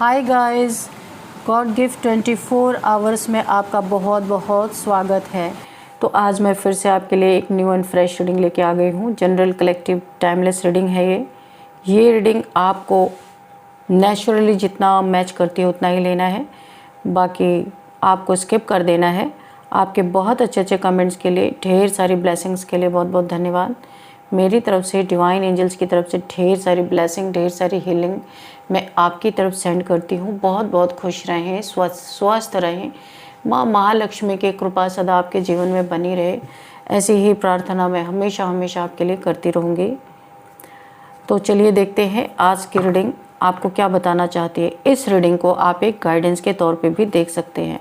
Hi guys, God gift 24 hours में आपका बहुत बहुत स्वागत है। तो आज मैं फिर से आपके लिए एक न्यू एंड फ्रेश रीडिंग लेके आ गई हूँ। जनरल कलेक्टिव टाइमलेस रीडिंग है ये रीडिंग आपको नेचुरली जितना मैच करती है उतना ही लेना है, बाकी आपको स्किप कर देना है। आपके बहुत अच्छे कमेंट्स के लिए, ढेर सारी ब्लेसिंग्स के लिए बहुत बहुत धन्यवाद। मेरी तरफ से, डिवाइन एंजल्स की तरफ से ढेर सारी ब्लेसिंग, ढेर सारी हीलिंग मैं आपकी तरफ सेंड करती हूँ। बहुत बहुत खुश रहें, स्वस्थ रहें। माँ महालक्ष्मी की कृपा सदा आपके जीवन में बनी रहे, ऐसी ही प्रार्थना मैं हमेशा हमेशा आपके लिए करती रहूँगी। तो चलिए देखते हैं आज की रीडिंग आपको क्या बताना चाहती है। इस रीडिंग को आप एक गाइडेंस के तौर पे भी देख सकते हैं।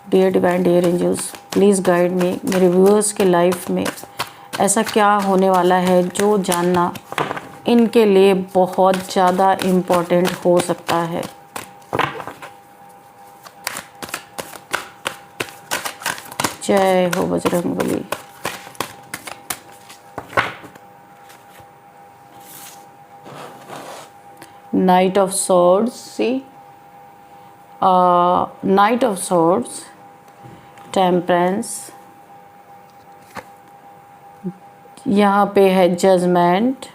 Dear divine, dear angels, please guide me. मेरे व्यूअर्स के लाइफ में ऐसा क्या होने वाला है जो जानना इनके लिए बहुत ज़्यादा इम्पोर्टेंट हो सकता है। जय हो Bajrangbali. Knight of swords, see knight of swords, temperance, यहाँ पे है judgment,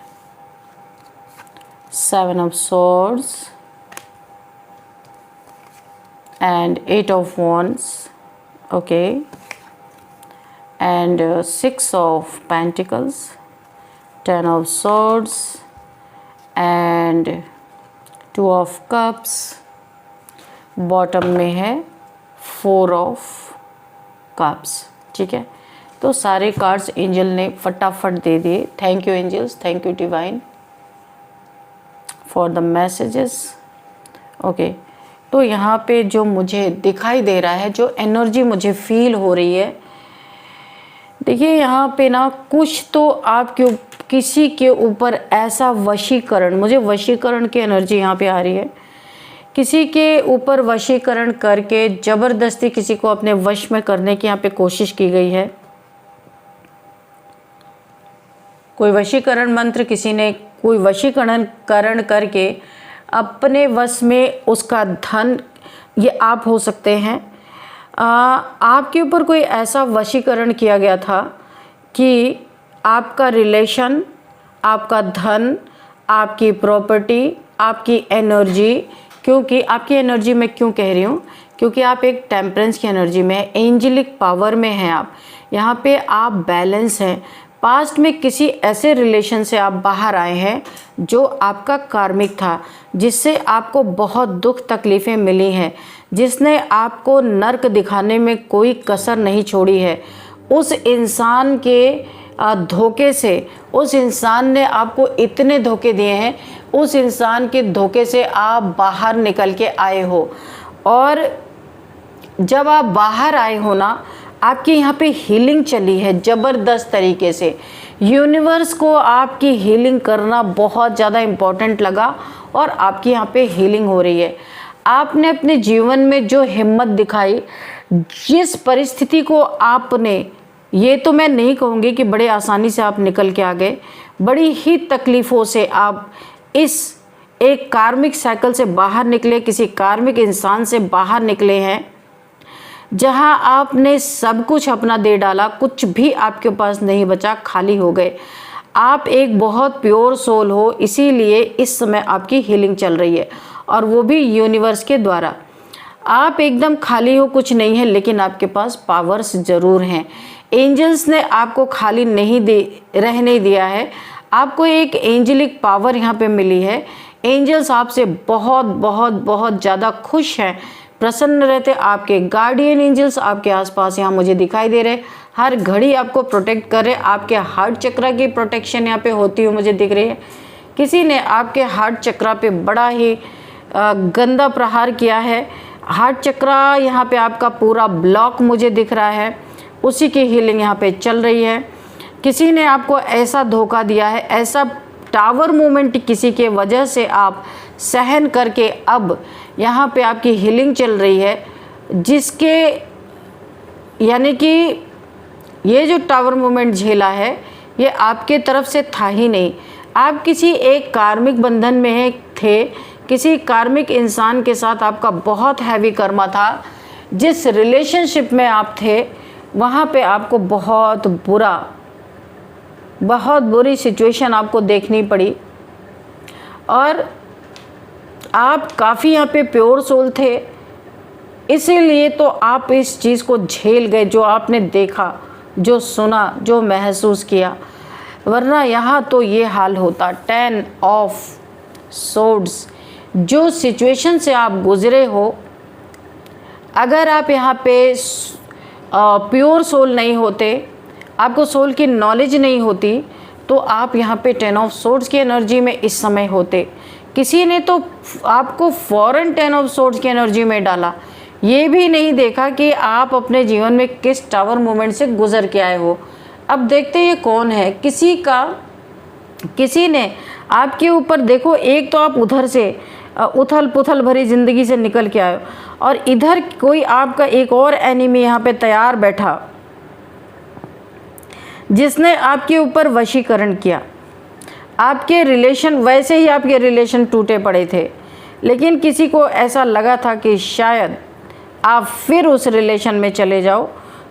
7 of swords and 8 of wands, okay, and 6 of pentacles, 10 of swords and 2 of cups. Bottom में है 4 ऑफ कप्स। ठीक है, तो सारे कार्ड्स एंजल ने फटाफट दे दिए। Thank you angels, thank you divine for the messages. Okay, तो यहाँ पे जो मुझे दिखाई दे रहा है, जो एनर्जी मुझे फील हो रही है, देखिए यहाँ पे ना कुछ तो आपके किसी के ऊपर ऐसा वशीकरण, मुझे वशीकरण की एनर्जी यहाँ पे आ रही है। किसी के ऊपर वशीकरण करके ज़बरदस्ती किसी को अपने वश में करने की यहाँ पे कोशिश की गई है। कोई वशीकरण मंत्र, किसी ने कोई वशीकरण करके अपने वश में उसका धन, ये आप हो सकते हैं। आपके ऊपर कोई ऐसा वशीकरण किया गया था कि आपका रिलेशन, आपका धन, आपकी प्रॉपर्टी, आपकी एनर्जी, क्योंकि आपकी एनर्जी मैं क्यों कह रही हूँ, क्योंकि आप एक टेम्परेंस की एनर्जी में है, एंजेलिक पावर में हैं आप। यहाँ पे आप बैलेंस हैं। पास्ट में किसी ऐसे रिलेशन से आप बाहर आए हैं जो आपका कार्मिक था, जिससे आपको बहुत दुख तकलीफ़ें मिली हैं, जिसने आपको नर्क दिखाने में कोई कसर नहीं छोड़ी है। उस इंसान के धोखे से, उस इंसान ने आपको इतने धोखे दिए हैं, उस इंसान के धोखे से आप बाहर निकल के आए हो। और जब आप बाहर आए हो ना, आपकी यहाँ पे हीलिंग चली है ज़बरदस्त तरीके से। यूनिवर्स को आपकी हीलिंग करना बहुत ज़्यादा इम्पोर्टेंट लगा और आपकी यहाँ पे हीलिंग हो रही है। आपने अपने जीवन में जो हिम्मत दिखाई, जिस परिस्थिति को आपने, ये तो मैं नहीं कहूँगी कि बड़े आसानी से आप निकल के आ गए, बड़ी ही तकलीफ़ों से आप इस एक कार्मिक साइकिल से बाहर निकले, किसी कार्मिक इंसान से बाहर निकले हैं, जहां आपने सब कुछ अपना दे डाला, कुछ भी आपके पास नहीं बचा, खाली हो गए। आप एक बहुत प्योर सोल हो, इसीलिए इस समय आपकी हीलिंग चल रही है, और वो भी यूनिवर्स के द्वारा। आप एकदम खाली हो, कुछ नहीं है, लेकिन आपके पास पावर्स ज़रूर हैं। एंजल्स ने आपको खाली नहीं रहने दिया है। आपको एक एंजेलिक पावर यहाँ पे मिली है। एंजल्स आपसे बहुत बहुत बहुत ज़्यादा खुश हैं, प्रसन्न रहते। आपके गार्डियन एंजल्स आपके आसपास यहाँ मुझे दिखाई दे रहे, हर घड़ी आपको प्रोटेक्ट कर रहे। आपके हार्ट चक्रा की प्रोटेक्शन यहाँ पे होती हुई मुझे दिख रही है। किसी ने आपके हार्ट चक्रा पे बड़ा ही गंदा प्रहार किया है। हार्ट चक्रा यहाँ पे आपका पूरा ब्लॉक मुझे दिख रहा है, उसी की हीलिंग यहाँ पे चल रही है। किसी ने आपको ऐसा धोखा दिया है, ऐसा टावर मूवमेंट किसी के वजह से आप सहन करके अब यहाँ पे आपकी हीलिंग चल रही है, जिसके यानी कि ये जो टावर मूवमेंट झेला है, ये आपके तरफ से था ही नहीं। आप किसी एक कार्मिक बंधन में थे, किसी कार्मिक इंसान के साथ आपका बहुत हैवी कर्मा था। जिस रिलेशनशिप में आप थे वहाँ पे आपको बहुत बुरी सिचुएशन आपको देखनी पड़ी, और आप काफ़ी यहाँ पे प्योर सोल थे, इसीलिए तो आप इस चीज़ को झेल गए, जो आपने देखा, जो सुना, जो महसूस किया। वरना यहाँ तो ये हाल होता। 10 ऑफ सोर्ड्स, जो सिचुएशन से आप गुज़रे हो, अगर आप यहाँ पे प्योर सोल नहीं होते, आपको सोल की नॉलेज नहीं होती, तो आप यहाँ पे 10 ऑफ सोर्ड्स की एनर्जी में इस समय होते। किसी ने तो आपको फ़ौरन 10 ऑफ सोर्ड्स की एनर्जी में डाला, ये भी नहीं देखा कि आप अपने जीवन में किस टावर मोमेंट से गुजर के आए हो। अब देखते ये कौन है। किसी ने आपके ऊपर, देखो, एक तो आप उधर से उथल पुथल भरी ज़िंदगी से निकल के आए, और इधर कोई आपका एक और एनिमी यहाँ पे तैयार बैठा, जिसने आपके ऊपर वशीकरण किया। आपके रिलेशन, वैसे ही आपके रिलेशन टूटे पड़े थे, लेकिन किसी को ऐसा लगा था कि शायद आप फिर उस रिलेशन में चले जाओ।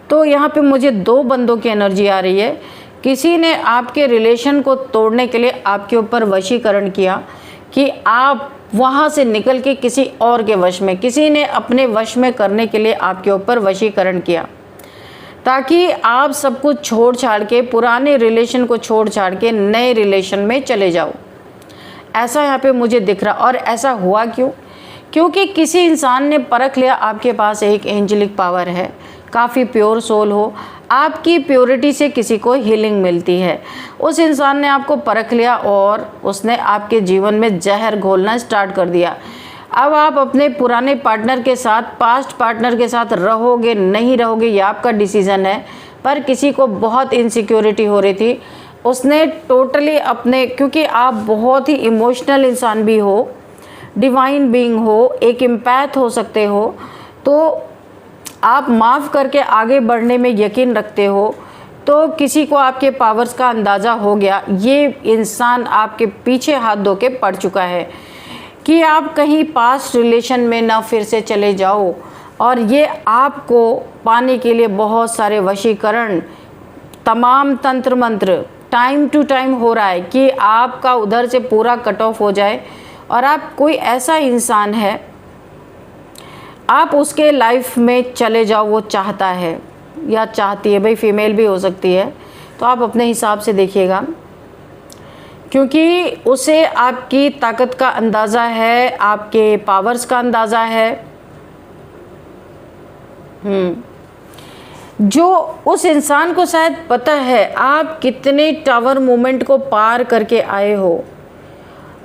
तो यहाँ पे मुझे 2 बंदों की एनर्जी आ रही है। किसी ने आपके रिलेशन को तोड़ने के लिए आपके ऊपर वशीकरण किया कि आप वहाँ से निकल के किसी और के वश में, किसी ने अपने वश में करने के लिए आपके ऊपर वशीकरण किया, ताकि आप सब कुछ छोड़ छाड़ के, पुराने रिलेशन को छोड़ छाड़ के नए रिलेशन में चले जाओ। ऐसा यहाँ पे मुझे दिख रहा। और ऐसा हुआ क्यों? क्योंकि किसी इंसान ने परख लिया आपके पास एक एंजेलिक पावर है, काफ़ी प्योर सोल हो, आपकी प्योरिटी से किसी को हीलिंग मिलती है। उस इंसान ने आपको परख लिया और उसने आपके जीवन में जहर घोलना स्टार्ट कर दिया। अब आप अपने पुराने पार्टनर के साथ, पास्ट पार्टनर के साथ रहोगे नहीं रहोगे, ये आपका डिसीज़न है। पर किसी को बहुत इनसिक्योरिटी हो रही थी, उसने टोटली अपने, क्योंकि आप बहुत ही इमोशनल इंसान भी हो, डिवाइन बीइंग हो, एक एम्पैथ हो सकते हो, तो आप माफ़ करके आगे बढ़ने में यकीन रखते हो। तो किसी को आपके पावर्स का अंदाज़ा हो गया, ये इंसान आपके पीछे हाथ धो के पड़ चुका है कि आप कहीं पास्ट रिलेशन में ना फिर से चले जाओ। और ये आपको पाने के लिए बहुत सारे वशीकरण, तमाम तंत्र मंत्र टाइम टू टाइम हो रहा है कि आपका उधर से पूरा कट ऑफ हो जाए। और आप कोई ऐसा इंसान है, आप उसके लाइफ में चले जाओ, वो चाहता है या चाहती है, भाई फीमेल भी हो सकती है, तो आप अपने हिसाब से देखिएगा, क्योंकि उसे आपकी ताकत का अंदाज़ा है, आपके पावर्स का अंदाज़ा है। जो उस इंसान को शायद पता है आप कितने टावर मोमेंट को पार करके आए हो,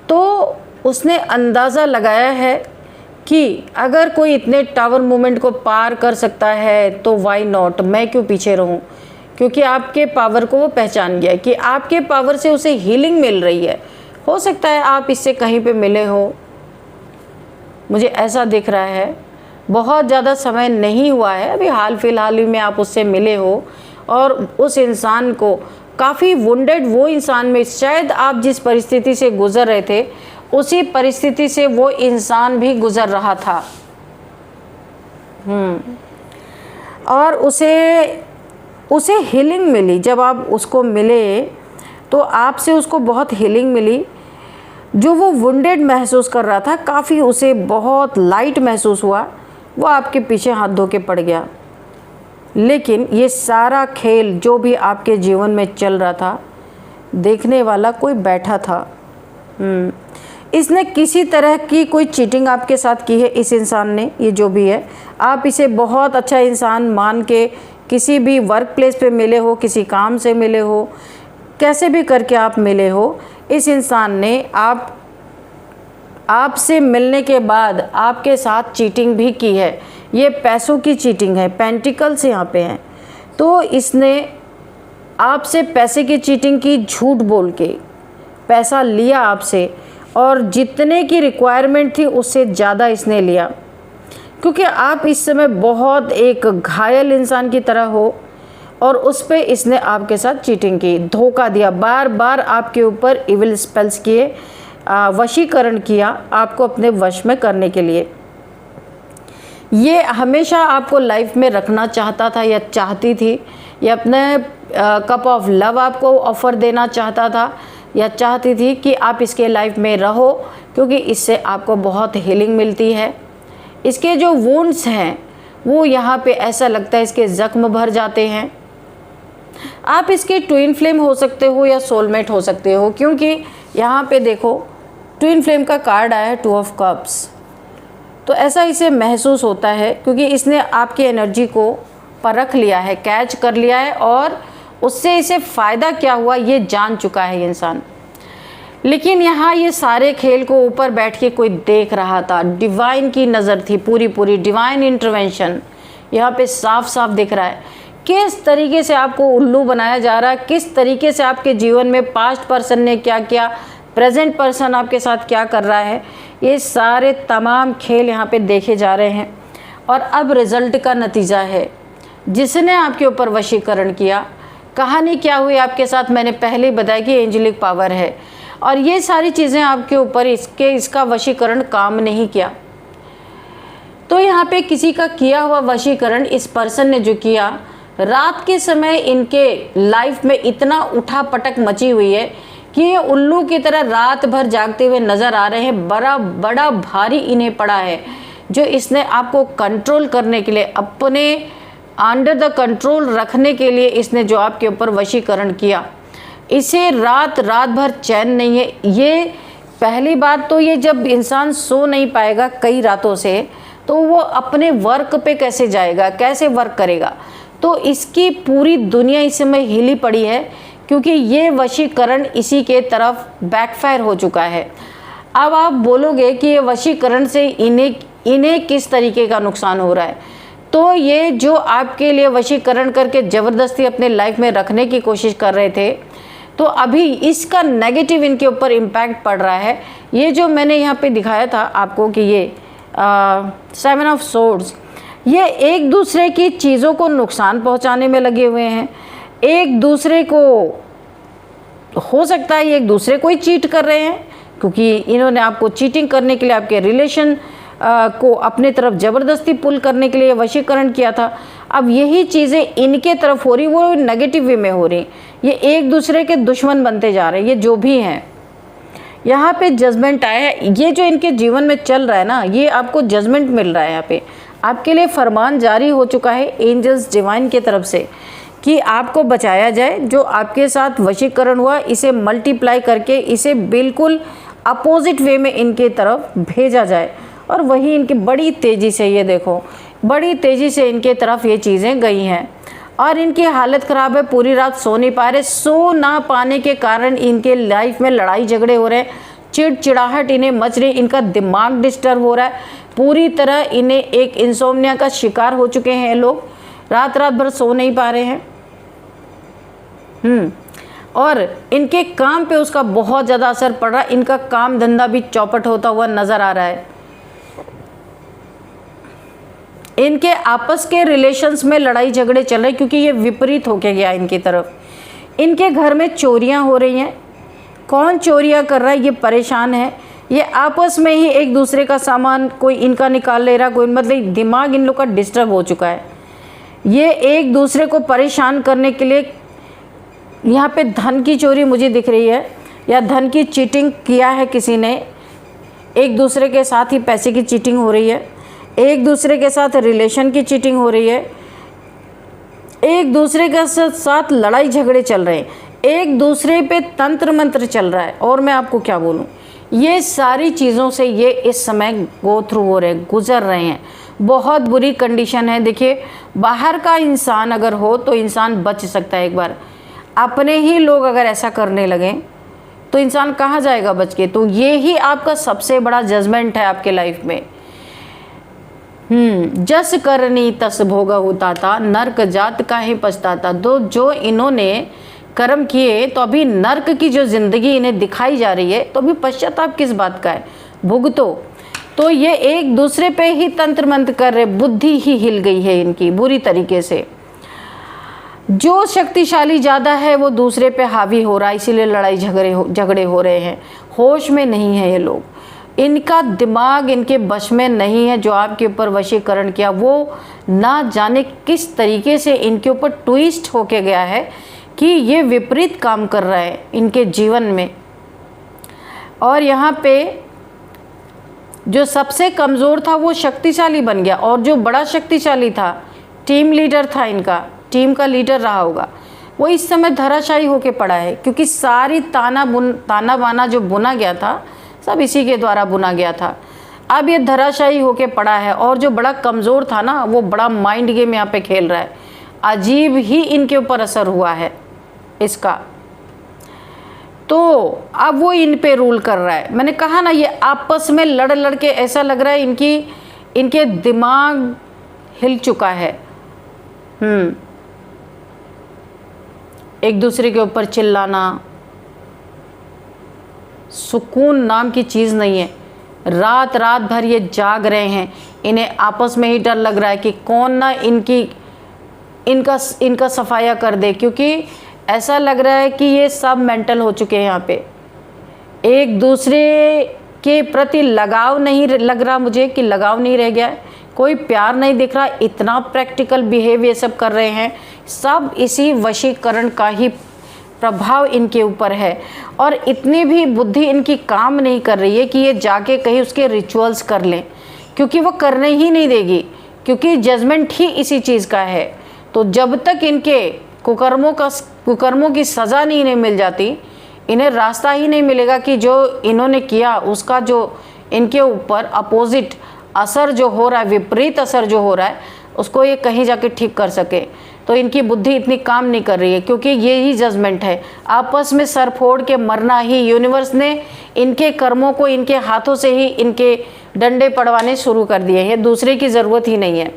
तो उसने अंदाज़ा लगाया है कि अगर कोई इतने टावर मोमेंट को पार कर सकता है तो वाई नॉट, मैं क्यों पीछे रहूं। क्योंकि आपके पावर को वो पहचान गया कि आपके पावर से उसे हीलिंग मिल रही है। हो सकता है आप इससे कहीं पे मिले हो, मुझे ऐसा दिख रहा है। बहुत ज़्यादा समय नहीं हुआ है, अभी हाल फिलहाल ही में आप उससे मिले हो, और उस इंसान को काफ़ी वुंडेड, वो इंसान में शायद आप जिस परिस्थिति से गुज़र रहे थे उसी परिस्थिति से वो इंसान भी गुज़र रहा था। और उसे हीलिंग मिली। जब आप उसको मिले तो आपसे उसको बहुत हीलिंग मिली। जो वो वुंडेड महसूस कर रहा था, काफ़ी उसे बहुत लाइट महसूस हुआ, वो आपके पीछे हाथ धो के पड़ गया। लेकिन ये सारा खेल जो भी आपके जीवन में चल रहा था, देखने वाला कोई बैठा था। इसने किसी तरह की कोई चीटिंग आपके साथ की है, इस इंसान ने, ये जो भी है। आप इसे बहुत अच्छा इंसान मान के किसी भी वर्क प्लेस पे मिले हो, किसी काम से मिले हो, कैसे भी करके आप मिले हो, इस इंसान ने आपसे मिलने के बाद आपके साथ चीटिंग भी की है। ये पैसों की चीटिंग है, पेंटिकल्स यहाँ पे हैं। तो इसने आपसे पैसे की चीटिंग की, झूठ बोल के पैसा लिया आपसे, और जितने की रिक्वायरमेंट थी उससे ज़्यादा इसने लिया। क्योंकि आप इस समय बहुत एक घायल इंसान की तरह हो, और उस पे इसने आपके साथ चीटिंग की, धोखा दिया, बार बार आपके ऊपर इविल स्पेल्स किए, वशीकरण किया आपको अपने वश में करने के लिए। ये हमेशा आपको लाइफ में रखना चाहता था या चाहती थी, या अपने कप ऑफ लव आपको ऑफ़र देना चाहता था या चाहती थी कि आप इसके लाइफ में रहो, क्योंकि इससे आपको बहुत हीलिंग मिलती है। इसके जो वुंड्स हैं वो यहाँ पे ऐसा लगता है इसके ज़ख्म भर जाते हैं। आप इसके ट्विन फ्लेम हो सकते हो या सोलमेट हो सकते हो, क्योंकि यहाँ पे देखो ट्विन फ्लेम का कार्ड आया है 2 ऑफ कप्स। तो ऐसा इसे महसूस होता है क्योंकि इसने आपकी एनर्जी को परख लिया है, कैच कर लिया है, और उससे इसे फ़ायदा क्या हुआ ये जान चुका है ये इंसान। लेकिन यहाँ ये सारे खेल को ऊपर बैठ के कोई देख रहा था, डिवाइन की नज़र थी, पूरी पूरी डिवाइन इंटरवेंशन यहाँ पे साफ साफ दिख रहा है। किस तरीके से आपको उल्लू बनाया जा रहा है, किस तरीके से आपके जीवन में पास्ट पर्सन ने क्या किया, प्रेजेंट पर्सन आपके साथ क्या कर रहा है, ये सारे तमाम खेल यहाँ पे देखे जा रहे हैं। और अब रिज़ल्ट का नतीजा है, जिसने आपके ऊपर वशीकरण किया, कहानी क्या हुई आपके साथ मैंने पहले ही बताया कि एंजेलिक पावर है, और ये सारी चीज़ें आपके ऊपर इसका वशीकरण काम नहीं किया। तो यहाँ पे किसी का किया हुआ वशीकरण इस पर्सन ने जो किया, रात के समय इनके लाइफ में इतना उठा पटक मची हुई है कि ये उल्लू की तरह रात भर जागते हुए नज़र आ रहे हैं। बड़ा भारी इन्हें पड़ा है, जो इसने आपको कंट्रोल करने के लिए, अपने अंडर द कंट्रोल रखने के लिए इसने जो आपके ऊपर वशीकरण किया। इसे रात भर चैन नहीं है। ये पहली बात तो ये जब इंसान सो नहीं पाएगा कई रातों से, तो वो अपने वर्क पे कैसे जाएगा, कैसे वर्क करेगा। तो इसकी पूरी दुनिया इस समय हिली पड़ी है, क्योंकि ये वशीकरण इसी के तरफ बैकफायर हो चुका है। अब आप बोलोगे कि ये वशीकरण से इन्हें किस तरीके का नुकसान हो रहा है। तो ये जो आपके लिए वशीकरण करके ज़बरदस्ती अपने लाइफ में रखने की कोशिश कर रहे थे, तो अभी इसका नेगेटिव इनके ऊपर इम्पैक्ट पड़ रहा है। ये जो मैंने यहाँ पे दिखाया था आपको कि ये 7 ऑफ सोर्ड्स, ये एक दूसरे की चीज़ों को नुकसान पहुँचाने में लगे हुए हैं। एक दूसरे को, हो सकता है ये एक दूसरे को ही चीट कर रहे हैं, क्योंकि इन्होंने आपको चीटिंग करने के लिए, आपके रिलेशन को अपने तरफ ज़बरदस्ती पुल करने के लिए वशीकरण किया था। अब यही चीज़ें इनके तरफ हो रही, वो नेगेटिव वे में हो रही। ये एक दूसरे के दुश्मन बनते जा रहे हैं, ये जो भी हैं। यहाँ पे जजमेंट आया है। ये जो इनके जीवन में चल रहा है ना, ये आपको जजमेंट मिल रहा है। यहाँ पे आपके लिए फरमान जारी हो चुका है एंजल्स डिवाइन की तरफ से कि आपको बचाया जाए। जो आपके साथ वशीकरण हुआ, इसे मल्टीप्लाई करके इसे बिल्कुल अपोजिट वे में इनके तरफ भेजा जाए। और वही इनकी बड़ी तेज़ी से, ये देखो, बड़ी तेज़ी से इनके तरफ ये चीज़ें गई हैं। और इनकी हालत ख़राब है, पूरी रात सो नहीं पा रहे। सो ना पाने के कारण इनके लाइफ में लड़ाई झगड़े हो रहे हैं, चिड़चिड़ाहट इन्हें मच रही, इनका दिमाग डिस्टर्ब हो रहा है, पूरी तरह इन्हें एक इंसोम्निया का शिकार हो चुके हैं लोग। रात भर सो नहीं पा रहे हैं। और इनके काम पे उसका बहुत ज़्यादा असर पड़ रहा है। इनका काम धंधा भी चौपट होता हुआ नज़र आ रहा है। इनके आपस के रिलेशंस में लड़ाई झगड़े चल रहे, क्योंकि ये विपरीत होके गया इनकी तरफ। इनके घर में चोरियां हो रही हैं। कौन चोरियां कर रहा है, ये परेशान है। ये आपस में ही एक दूसरे का सामान कोई इनका निकाल ले रहा, कोई, मतलब दिमाग इन लोग का डिस्टर्ब हो चुका है। ये एक दूसरे को परेशान करने के लिए, यहाँ पे धन की चोरी मुझे दिख रही है, या धन की चीटिंग किया है किसी ने। एक दूसरे के साथ ही पैसे की चीटिंग हो रही है, एक दूसरे के साथ रिलेशन की चीटिंग हो रही है, एक दूसरे के साथ लड़ाई झगड़े चल रहे हैं, एक दूसरे पे तंत्र मंत्र चल रहा है। और मैं आपको क्या बोलूं, ये सारी चीज़ों से ये इस समय गो थ्रू हो रहे हैं, गुजर रहे हैं। बहुत बुरी कंडीशन है। देखिए, बाहर का इंसान अगर हो तो इंसान बच सकता है एक बार, अपने ही लोग अगर ऐसा करने लगें तो इंसान कहाँ जाएगा बच के। तो ये ही आपका सबसे बड़ा जजमेंट है आपके लाइफ में। जस करनी तस भोगा होता था, नर्क जात काहे पछताता। जो इन्होंने कर्म किए, तो अभी नर्क की जो ज़िंदगी इन्हें दिखाई जा रही है, तो अभी पश्चाताप किस बात का है, भुगतो। तो ये एक दूसरे पे ही तंत्र मंत्र कर रहे, बुद्धि ही हिल गई है इनकी बुरी तरीके से। जो शक्तिशाली ज़्यादा है वो दूसरे पे हावी हो रहा है, इसीलिए लड़ाई झगड़े हो रहे हैं। होश में नहीं है ये लोग, इनका दिमाग इनके वश में नहीं है। जो आपके ऊपर वशीकरण किया वो ना जाने किस तरीके से इनके ऊपर ट्विस्ट होके गया है कि ये विपरीत काम कर रहा है इनके जीवन में। और यहाँ पे जो सबसे कमज़ोर था वो शक्तिशाली बन गया, और जो बड़ा शक्तिशाली था, टीम लीडर था इनका, टीम का लीडर रहा होगा, वो इस समय धराशायी होके पड़ा है। क्योंकि सारी ताना बाना जो बुना गया था सब इसी के द्वारा बुना गया था। अब ये धराशायी होके पड़ा है, और जो बड़ा कमज़ोर था ना वो बड़ा माइंड गेम यहाँ पे खेल रहा है। अजीब ही इनके ऊपर असर हुआ है इसका, तो अब वो इन पे रूल कर रहा है। मैंने कहा ना, ये आपस में लड़ के ऐसा लग रहा है इनके दिमाग हिल चुका है। एक दूसरे के ऊपर चिल्लाना, सुकून नाम की चीज़ नहीं है। रात भर ये जाग रहे हैं, इन्हें आपस में ही डर लग रहा है कि कौन ना इनका सफाया कर दे। क्योंकि ऐसा लग रहा है कि ये सब मेंटल हो चुके हैं यहाँ पे। एक दूसरे के प्रति लगाव नहीं लग रहा मुझे, कि लगाव नहीं रह गया है, कोई प्यार नहीं दिख रहा। इतना प्रैक्टिकल बिहेव ये सब कर रहे हैं, सब इसी वशीकरण का ही प्रभाव इनके ऊपर है। और इतनी भी बुद्धि इनकी काम नहीं कर रही है कि ये जाके कहीं उसके रिचुअल्स कर लें, क्योंकि वो करने ही नहीं देगी, क्योंकि जजमेंट ही इसी चीज़ का है। तो जब तक इनके कुकर्मों की सज़ा नहीं मिल जाती, इन्हें रास्ता ही नहीं मिलेगा कि जो इन्होंने किया उसका जो इनके ऊपर अपोजिट असर जो हो रहा है, विपरीत असर जो हो रहा है, उसको ये कहीं जाके ठीक कर सके। तो इनकी बुद्धि इतनी काम नहीं कर रही है, क्योंकि ये ही जजमेंट है। आपस में सर फोड़ के मरना ही यूनिवर्स ने इनके कर्मों को इनके हाथों से ही इनके डंडे पड़वाने शुरू कर दिए हैं, दूसरे की ज़रूरत ही नहीं है।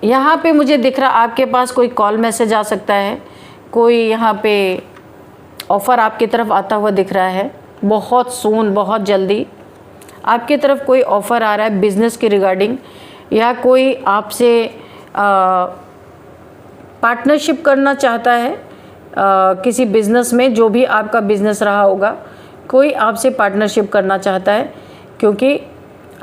यहाँ पे मुझे दिख रहा आपके पास कोई कॉल मैसेज आ सकता है, कोई यहाँ पे ऑफ़र आपकी तरफ आता हुआ दिख रहा है। बहुत सून, बहुत जल्दी आपकी तरफ कोई ऑफ़र आ रहा है बिज़नेस के रिगार्डिंग, या कोई आपसे पार्टनरशिप करना चाहता है किसी बिज़नेस में, जो भी आपका बिज़नेस रहा होगा, कोई आपसे पार्टनरशिप करना चाहता है। क्योंकि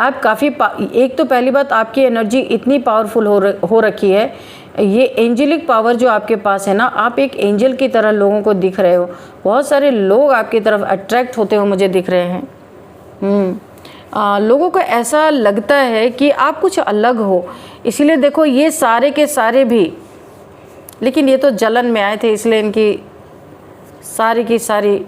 आप काफ़ी एक तो पहली बात, आपकी एनर्जी इतनी पावरफुल हो रखी है, ये एंजेलिक पावर जो आपके पास है ना, आप एक एंजल की तरह लोगों को दिख रहे हो। बहुत सारे लोग आपकी तरफ अट्रैक्ट होते हुए मुझे दिख रहे हैं। लोगों को ऐसा लगता है कि आप कुछ अलग हो, इसीलिए देखो ये सारे के सारे भी, लेकिन ये तो जलन में आए थे, इसलिए इनकी सारी की सारी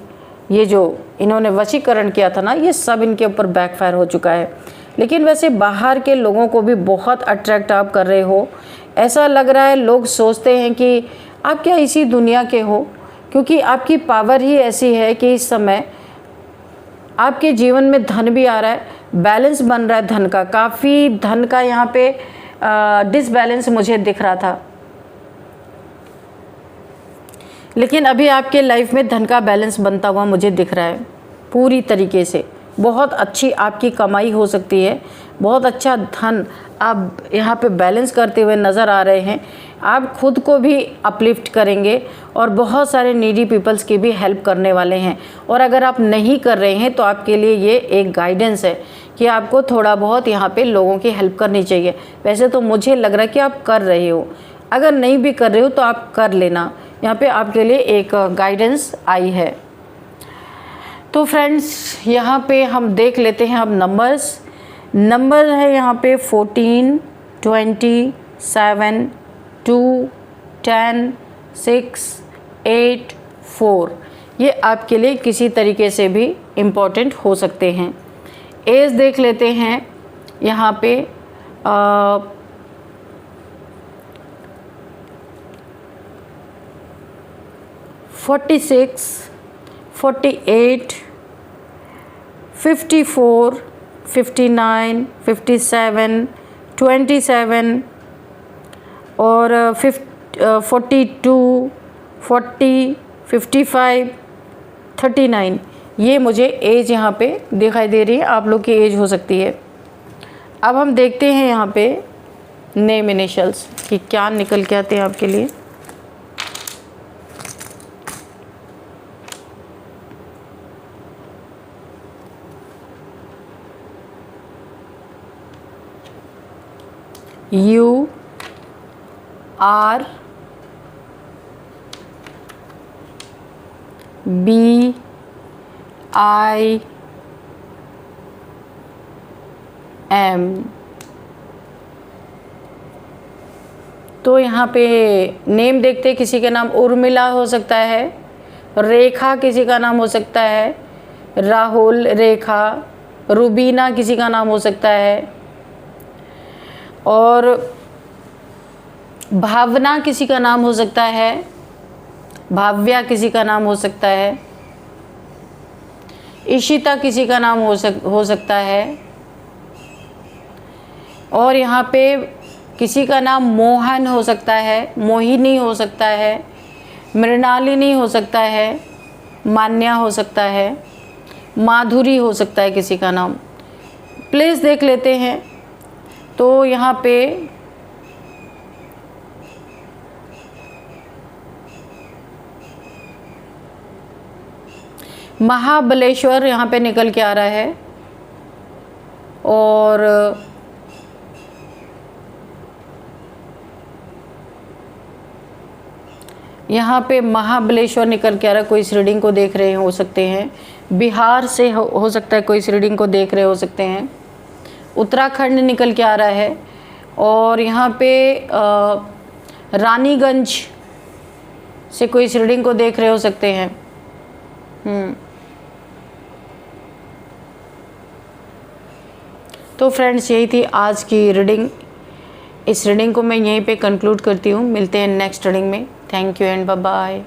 ये जो इन्होंने वशीकरण किया था ना, ये सब इनके ऊपर बैकफायर हो चुका है। लेकिन वैसे बाहर के लोगों को भी बहुत अट्रैक्ट आप कर रहे हो, ऐसा लग रहा है। लोग सोचते हैं कि आप क्या इसी दुनिया के हो, क्योंकि आपकी पावर ही ऐसी है कि इस समय आपके जीवन में धन भी आ रहा है, बैलेंस बन रहा है धन का। काफ़ी धन का यहाँ पे डिसबैलेंस मुझे दिख रहा था, लेकिन अभी आपके लाइफ में धन का बैलेंस बनता हुआ मुझे दिख रहा है पूरी तरीके से। बहुत अच्छी आपकी कमाई हो सकती है, बहुत अच्छा धन आप यहाँ पे बैलेंस करते हुए नज़र आ रहे हैं। आप खुद को भी अपलिफ्ट करेंगे और बहुत सारे नीडी पीपल्स की भी हेल्प करने वाले हैं। और अगर आप नहीं कर रहे हैं तो आपके लिए ये एक गाइडेंस है कि आपको थोड़ा बहुत यहाँ पे लोगों की हेल्प करनी चाहिए। वैसे तो मुझे लग रहा है कि आप कर रहे हो, अगर नहीं भी कर रहे हो तो आप कर लेना, यहाँ पे आपके लिए एक गाइडेंस आई है। तो फ्रेंड्स, यहाँ पे हम देख लेते हैं अब नंबर है यहाँ पे 14, 20, 7, 2, 10, 6, 8, 4। ये आपके लिए किसी तरीके से भी इम्पोर्टेंट हो सकते हैं। एज देख लेते हैं यहाँ पे 46, 48, 54, 59, 57, 27 और 42, 40, 55, 39। ये मुझे एज यहाँ पे दिखाई दे रही है, आप लोग की एज हो सकती है। अब हम देखते हैं यहाँ पे नेम इनिशियल्स कि क्या निकल के आते हैं आपके लिए। U R B I M। तो यहाँ पे नेम देखते हैं, किसी का नाम उर्मिला हो सकता है, रेखा किसी का नाम हो सकता है, राहुल, रेखा, रुबीना किसी का नाम हो सकता है, और भावना किसी का नाम हो सकता है, भाव्या किसी का नाम हो सकता है, इशिता किसी का नाम हो सकता है, और यहाँ पे किसी का नाम मोहन हो सकता है, मोहिनी हो सकता है, मृणालिनी हो सकता है, मान्या हो सकता है, माधुरी हो सकता है किसी का नाम। प्लेस देख लेते हैं। तो यहाँ पे महाबलेश्वर यहाँ पे निकल के आ रहा है, और यहाँ पे महाबलेश्वर निकल के आ रहा है। कोई इस रीडिंग को देख रहे हो सकते हैं, बिहार से हो सकता है कोई इस रीडिंग को देख रहे हो सकते हैं, उत्तराखंड निकल के आ रहा है, और यहाँ पे रानीगंज से कोई इस रीडिंग को देख रहे हो सकते हैं। तो फ्रेंड्स, यही थी आज की रीडिंग। इस रीडिंग को मैं यहीं पे कंक्लूड करती हूँ। मिलते हैं नेक्स्ट रीडिंग में। Thank you and bye bye.